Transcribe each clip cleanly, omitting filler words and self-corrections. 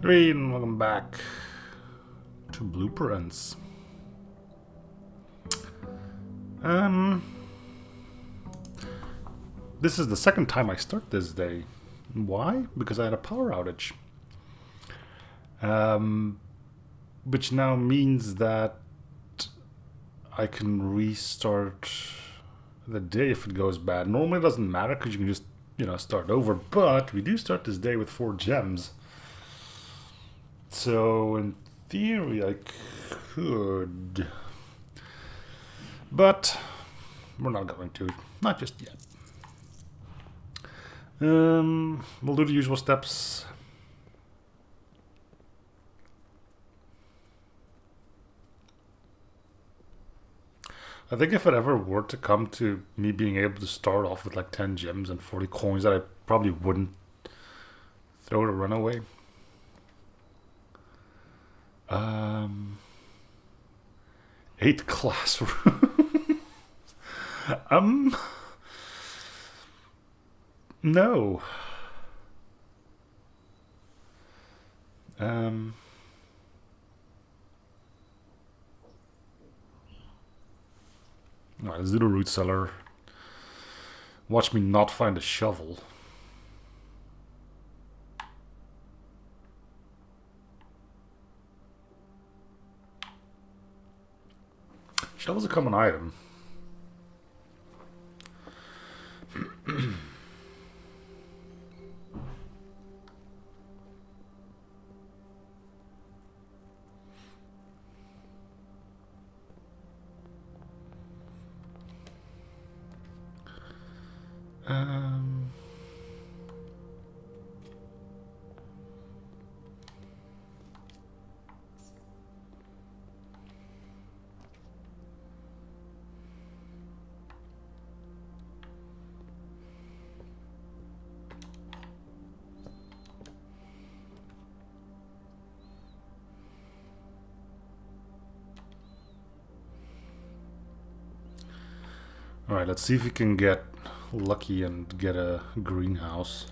Hey, and welcome back to Blueprints. Um, this is the second time I start this day. Why? Because I had a power outage. Which now means that I can restart the day if it goes bad. Normally it doesn't matter because you can just, start over. But we do start this day with 4 gems. So in theory I could. But we're not going to. Not just yet. We'll do the usual steps. I think if it ever were to come to me being able to start off with like 10 gems and 40 coins, that I probably wouldn't throw it a runaway. 8 classroom. No. Alright, let's do the root cellar. Watch me not find a shovel. Shovel's a common item. Um, Alright, let's see if we can get lucky and get a greenhouse.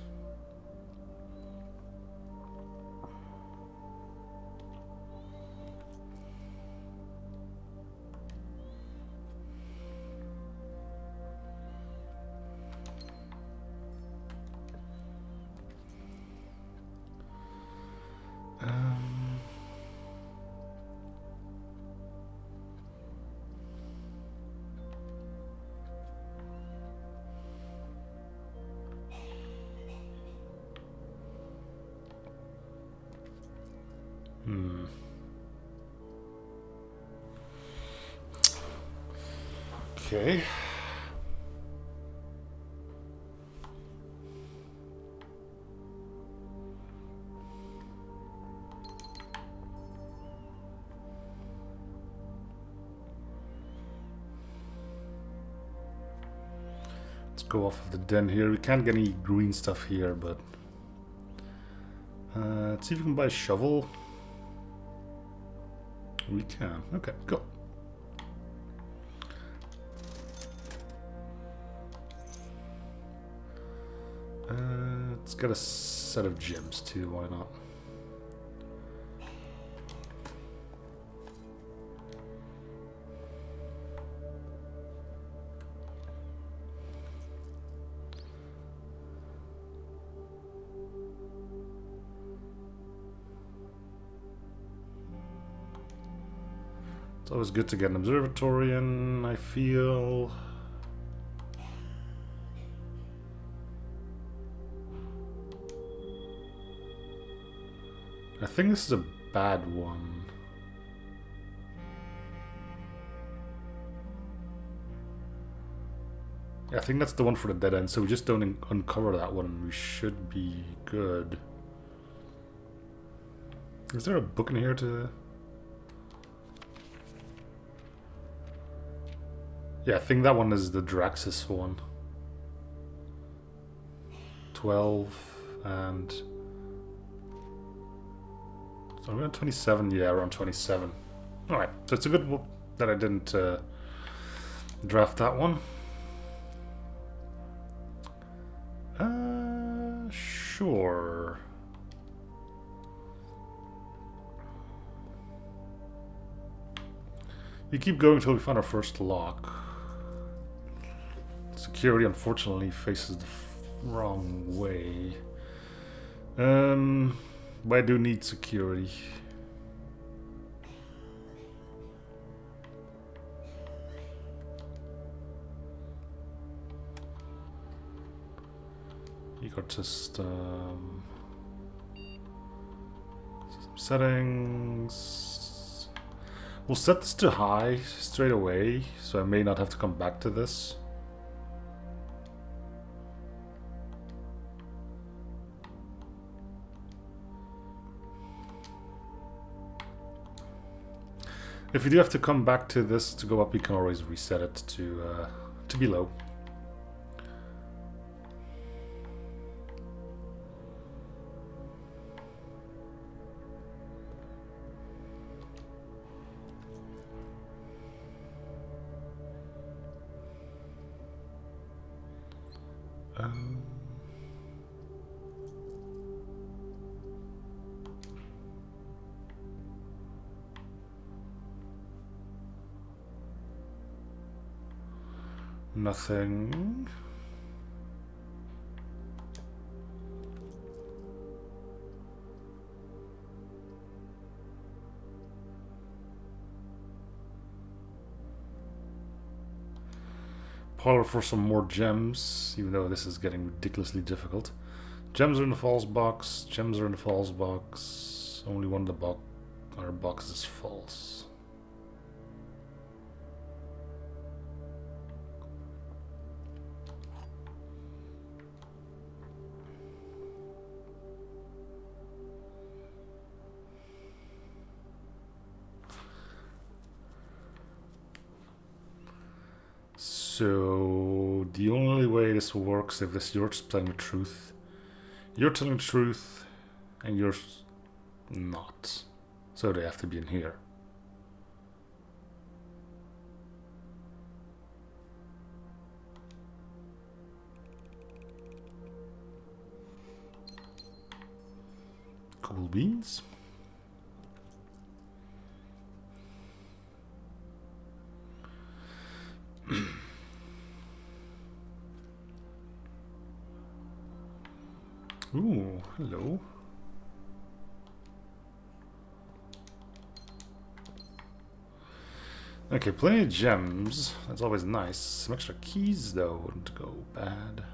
Okay. Let's go off of the den here. We can't get any green stuff here, but let's see if we can buy a shovel. We can. Okay, go. Let's get a set of gems too, why not? It's always good to get an observatory in, I feel. I think this is a bad one. Yeah, I think that's the one for the dead end, so we just don't uncover that one and we should be good. Is there a book in here to... Yeah, I think that one is the Draxus one. 12 and... So I'm around 27, yeah, around 27. Alright, so it's a good that I didn't draft that one. Sure. We keep going until we find our first lock. Security, unfortunately, faces the wrong way. But I do need security. Ecosystem. Settings. We'll set this to high straight away, so I may not have to come back to this. If you do have to come back to this to go up, you can always reset it to be low. Nothing. Parlor for some more gems, even though this is getting ridiculously difficult. Gems are in the false box. Gems are in the false box. Only one of the boxes is false. So the only way this works if this you're just telling the truth. You're telling the truth and you're not. So they have to be in here. Cool beans. Ooh, hello. Okay, plenty of gems. That's always nice. Some extra keys, though, wouldn't go bad.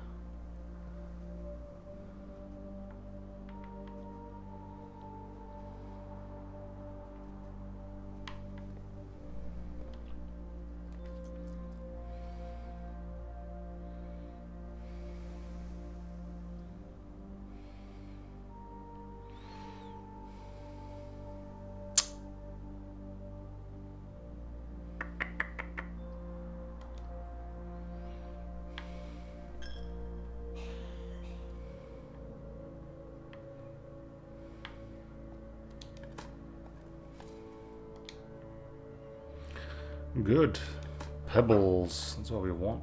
Good. Pebbles. That's what we want.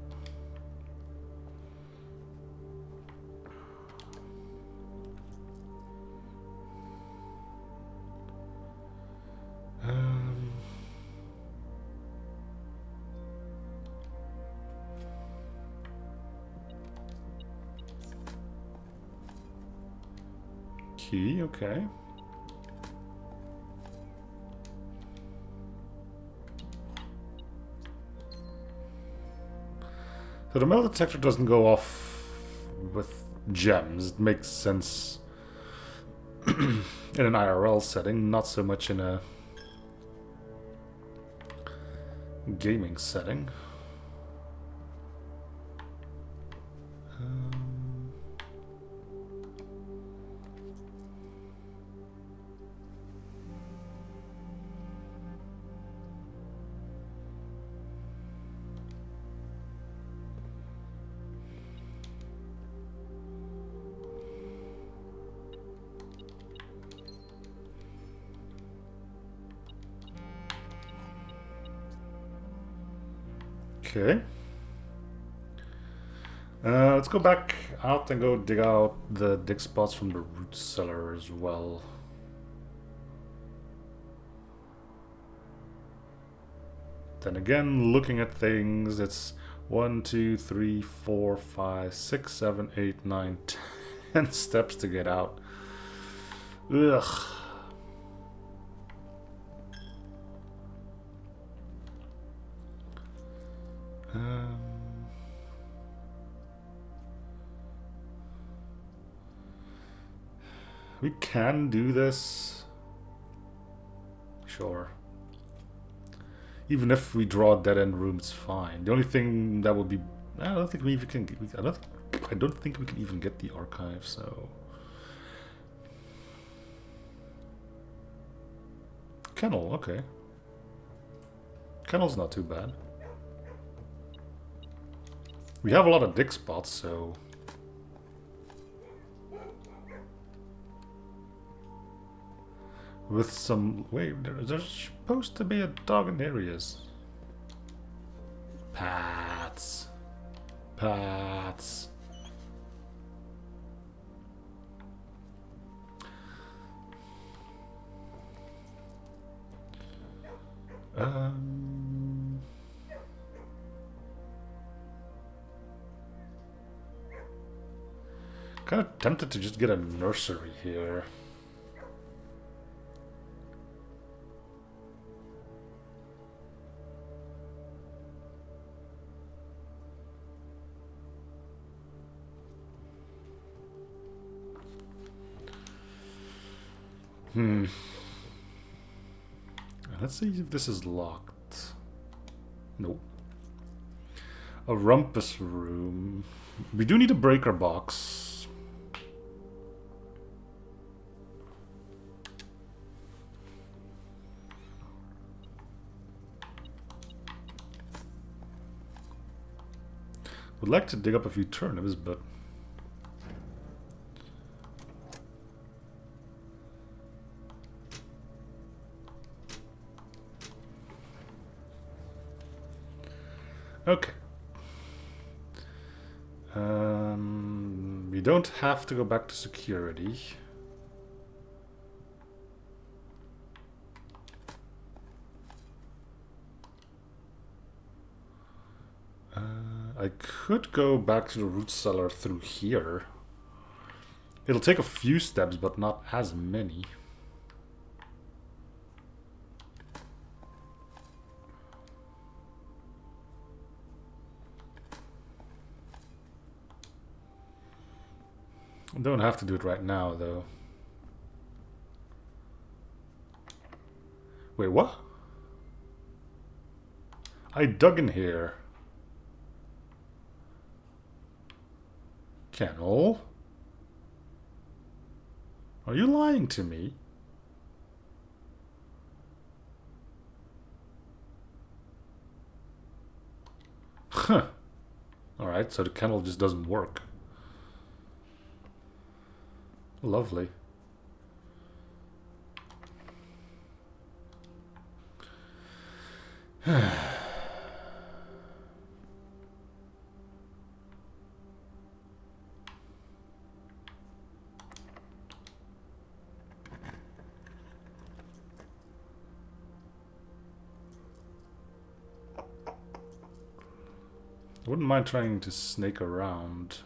Key, okay. So the metal detector doesn't go off with gems. It makes sense in an IRL setting, not so much in a gaming setting. Okay. Let's go back out and go dig out the dig spots from the root cellar as well. then again, looking at things, it's 1, 2, 3, 4, 5, 6, 7, 8, 9, 10 steps to get out. Ugh. We can do this. Sure. Even if we draw a dead end room, it's fine. The only thing that would be, I don't think we even can. I don't think we can even get the archive. So kennel, okay. Kennel's not too bad. We have a lot of dig spots, so. With some... Wait, there's supposed to be a dog in areas. Pats. Pats. Kind of tempted to just get a nursery here. Let's see if this is locked. Nope. A rumpus room. We do need a breaker box. Would like to dig up a few turnips, but okay. We don't have to go back to security. I could go back to the root cellar through here. It'll take a few steps, but not as many. I don't have to do it right now, though. Wait, what? I dug in here. Kennel? Are you lying to me? Huh. Alright, so the kennel just doesn't work. Lovely. I wouldn't mind trying to snake around.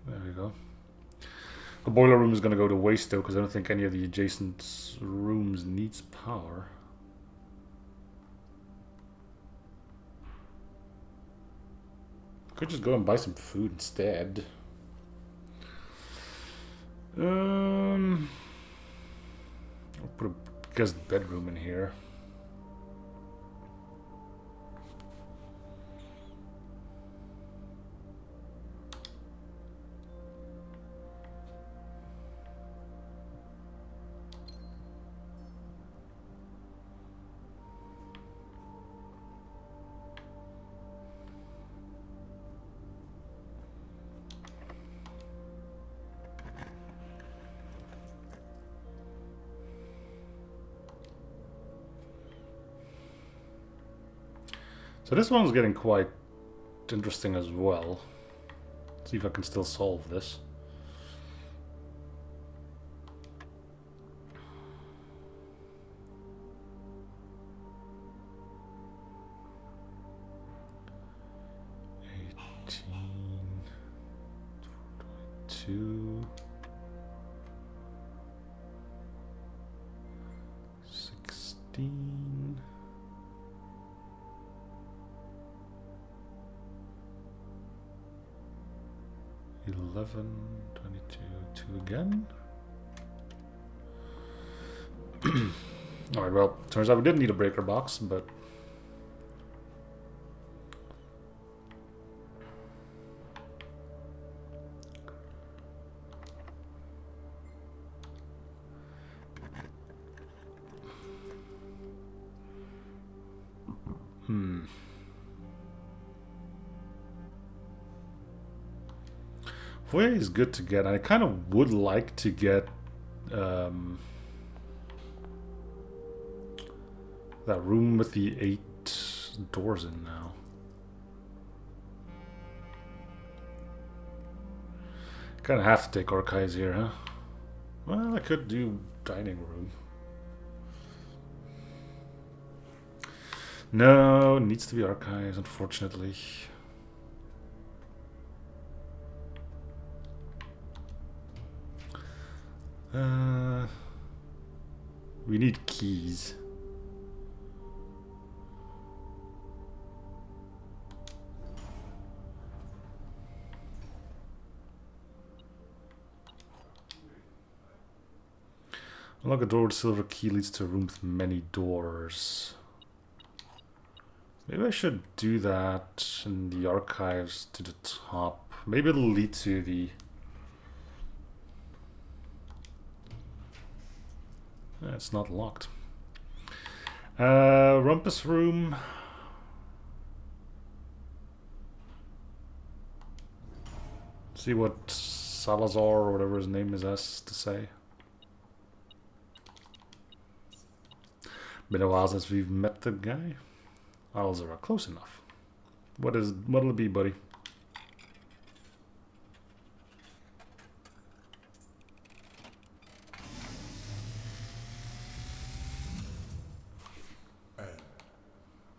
There we go. The boiler room is going to go to waste though, because I don't think any of the adjacent rooms needs power. Could just go and buy some food instead. I'll put a guest bedroom in here. So this one's getting quite interesting as well. Let's see if I can still solve this. 22, 16, 11, 22, 2 again. Alright, well, turns out we didn't need a breaker box, but foyer is good to get. I kind of would like to get that room with the 8 doors in now. Kind of have to take archives here, huh? Well, I could do dining room. No, it needs to be archives, unfortunately. We need keys. Unlock a door with a silver key leads to a room with many doors. Maybe I should do that in the archives to the top. Maybe it'll lead to the... It's not locked. Rumpus room. See what Salazar or whatever his name is has to say. Been a while since we've met the guy. Alzara, close enough. What'll it be, buddy?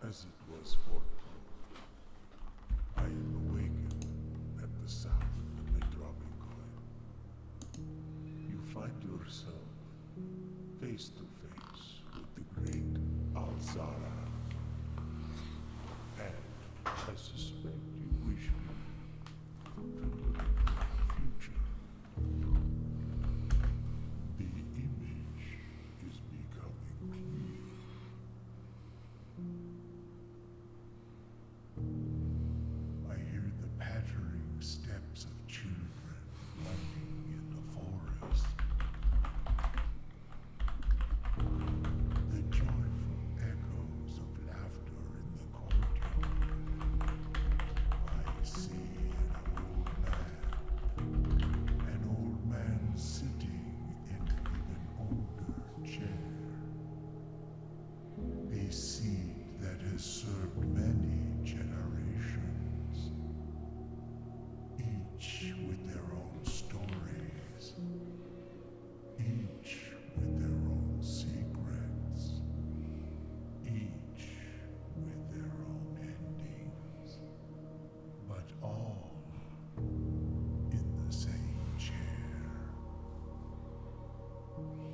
As it was foretold, I am awakened at the sound of a dropping coin. You find yourself face to face with the great Alzara. And I suspect you wish me to look at the future. The image is becoming clear. I hear the pattering steps of children running in the forest. The joyful echoes of laughter in the courtyard. I see an old man sitting in an even older chair. A seed that has served many generations, each with their own stories, each with their own secrets, each with their own endings, but all in the same chair.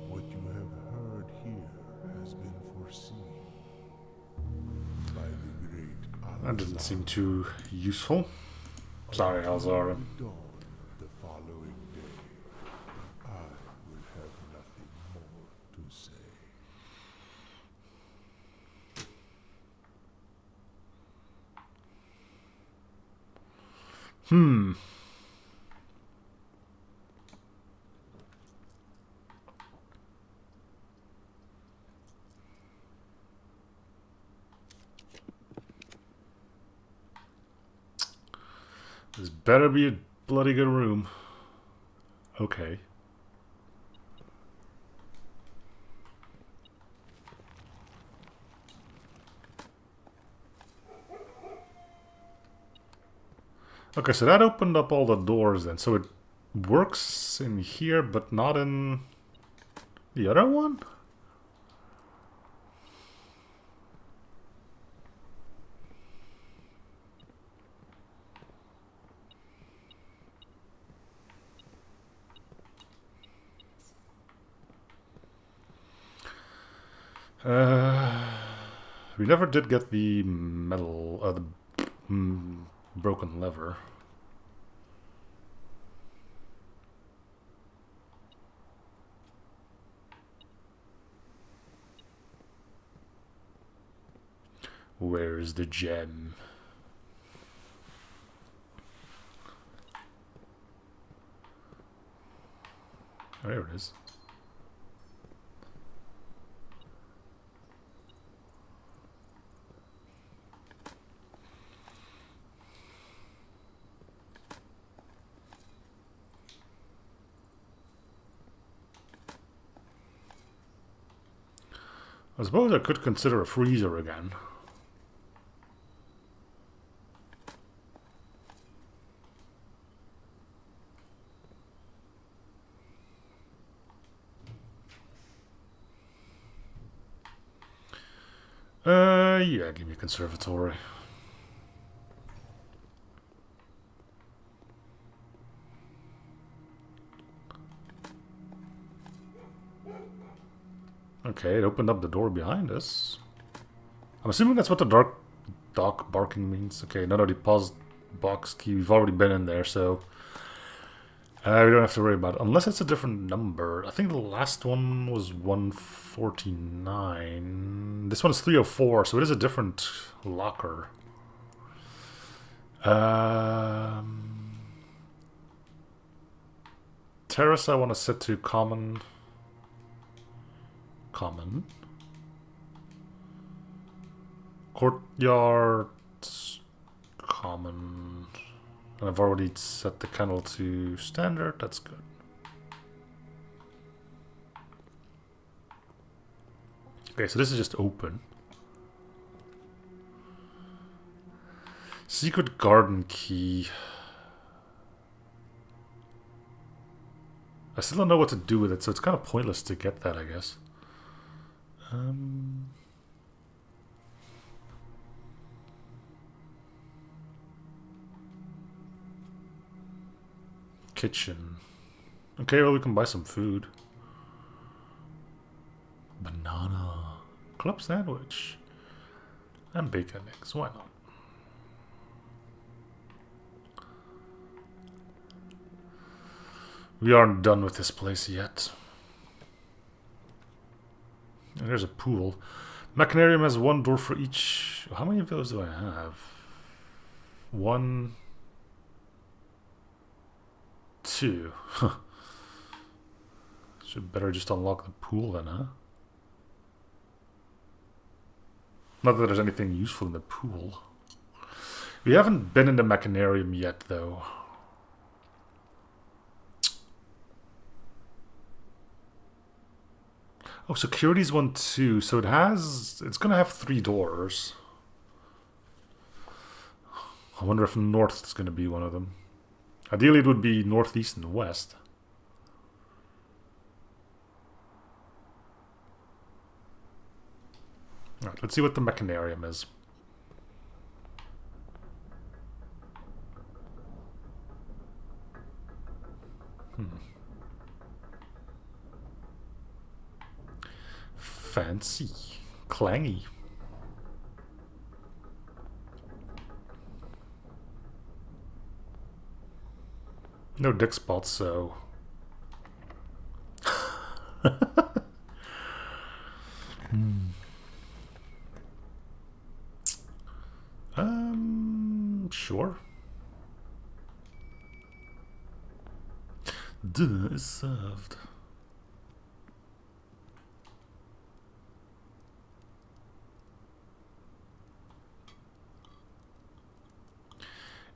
What you have heard here has been foreseen by the great That doesn't seem too useful. Sorry, Alzara. dawn of the following day. I will have nothing more to say. This better be a bloody good room. Okay. Okay, so that opened up all the doors then. So it works in here, but not in the other one? We never did get the metal, broken lever. Where's the gem? Oh, there it is. I suppose I could consider a freezer again. Yeah, give me a conservatory. Okay, it opened up the door behind us. I'm assuming that's what the dog barking means. Okay, another deposit box key. We've already been in there, so we don't have to worry about it. Unless it's a different number. I think the last one was 149. This one is 304, so it is a different locker. Terrace I want to set to common. Common. Courtyard. Common. And I've already set the kennel to standard. That's good. Okay, so this is just open. Secret garden key. I still don't know what to do with it, so it's kind of pointless to get that, I guess. Kitchen. Okay, well, we can buy some food. Banana. Club sandwich. And bacon eggs. Why not? We aren't done with this place yet. And there's a pool. Machinarium has one door for each. How many of those do I have? 1, 2. Should better just unlock the pool then, huh? Not that there's anything useful in the pool. We haven't been in the Machinarium yet, though. Oh, security's 1, 2. So it's gonna have 3 doors. I wonder if north is gonna be one of them. Ideally, it would be northeast and west. Alright, let's see what the Machinarium is. Fancy. Clangy. No dick spots, so... Sure. Dinner is served.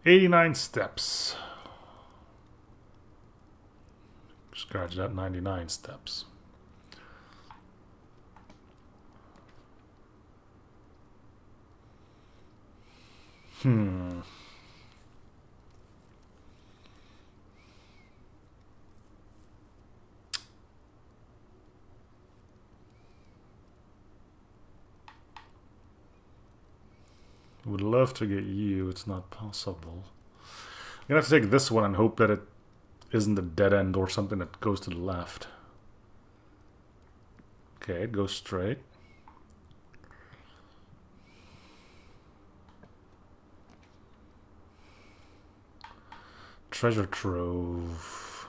"89 steps. Scratch that, 99 steps. Would love to get you, it's not possible. I'm gonna have to take this one and hope that it isn't a dead end or something that goes to the left. Okay, it goes straight. treasure trove.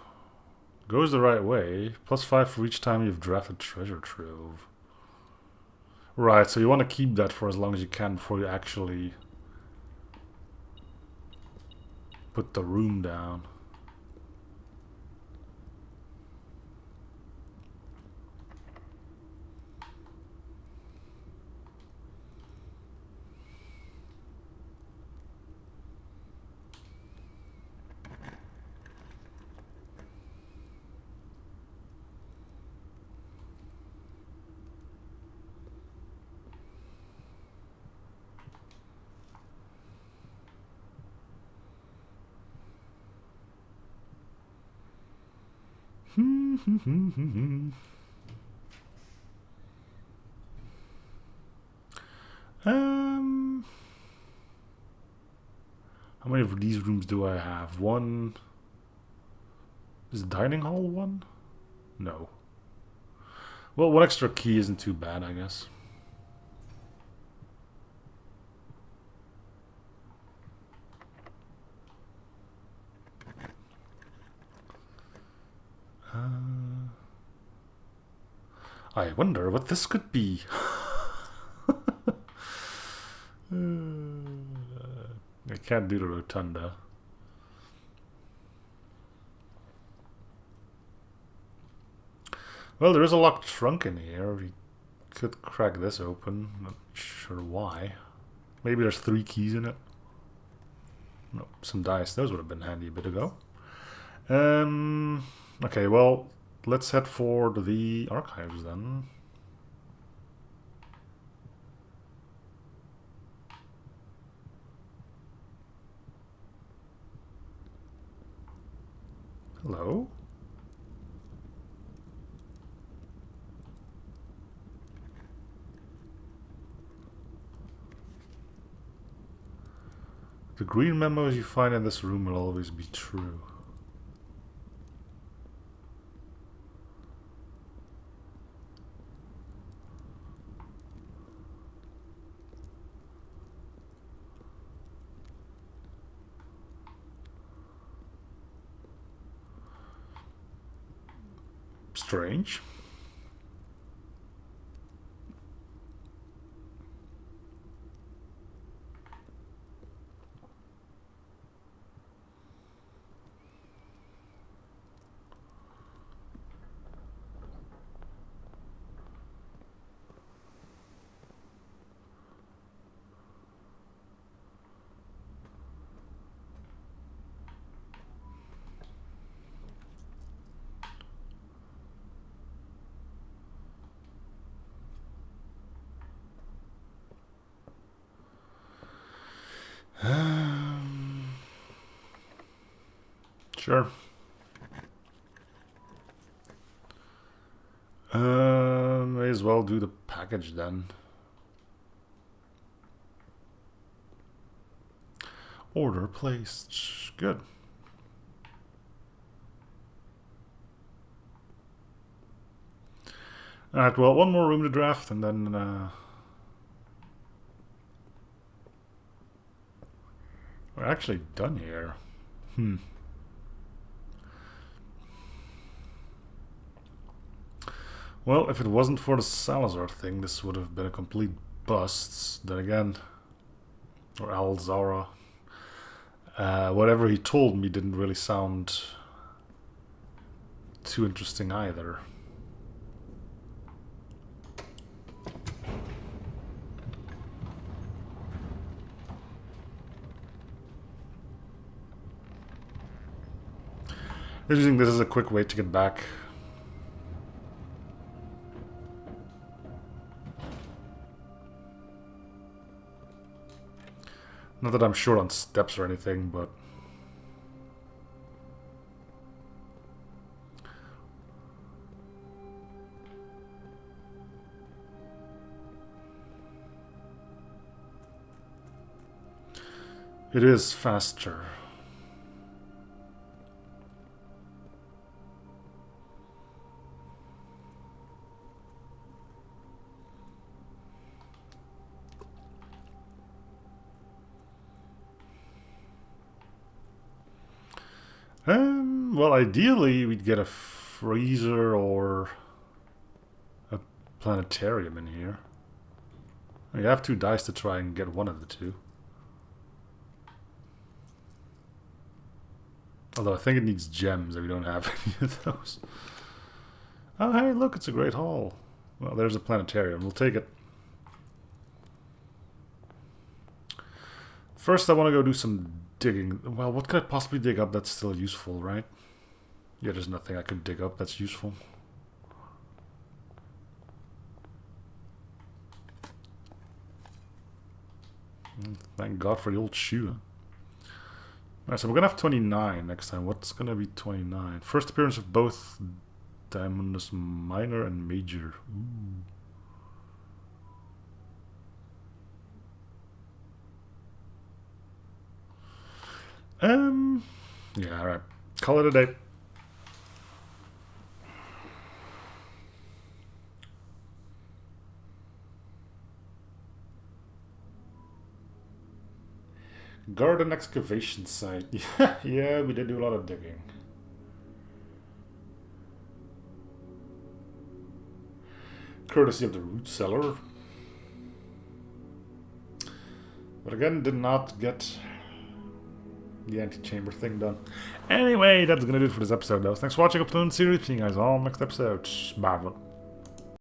Goes the right way. +5 for each time you've drafted treasure trove. Right, so you want to keep that for as long as you can before you actually put the room down. How many of these rooms do I have? One. Is the dining hall one? No. Well, one extra key isn't too bad, I guess. I wonder what this could be. I can't do the rotunda. Well, there is a locked trunk in here. We could crack this open. Not sure why. Maybe there's 3 keys in it. No, some dice. Those would have been handy a bit ago. Okay, well, let's head for the archives then. Hello? The green memos you find in this room will always be true. Strange. Sure. May as well do the package then. Order placed. Good. Alright, well, one more room to draft and then we're actually done here. Well, if it wasn't for the Salazar thing, this would have been a complete bust. Then again, or Alzara. Whatever he told me didn't really sound too interesting either. Using this as a quick way to get back. Not that I'm short on steps or anything, but it is faster. Well, ideally we'd get a freezer or a planetarium in here. You have 2 dice to try and get one of the 2. Although I think it needs gems, and we don't have any of those. Oh, hey, look, it's a great hall. Well, there's a planetarium. We'll take it. First, I want to go do some digging. Well, what could I possibly dig up that's still useful, right? Yeah, there's nothing I could dig up that's useful. Thank God for the old shoe. Huh? Alright, so we're gonna have 29 next time. What's gonna be 29? First appearance of both Diamondus Minor and Major. Ooh. Yeah, alright. Call it a day. Garden excavation site. Yeah, we did do a lot of digging. Courtesy of the root cellar. But again, did not get the antechamber thing done. Anyway, that's gonna do it for this episode though. Thanks for watching up to the series. See you guys all next episode. Bye.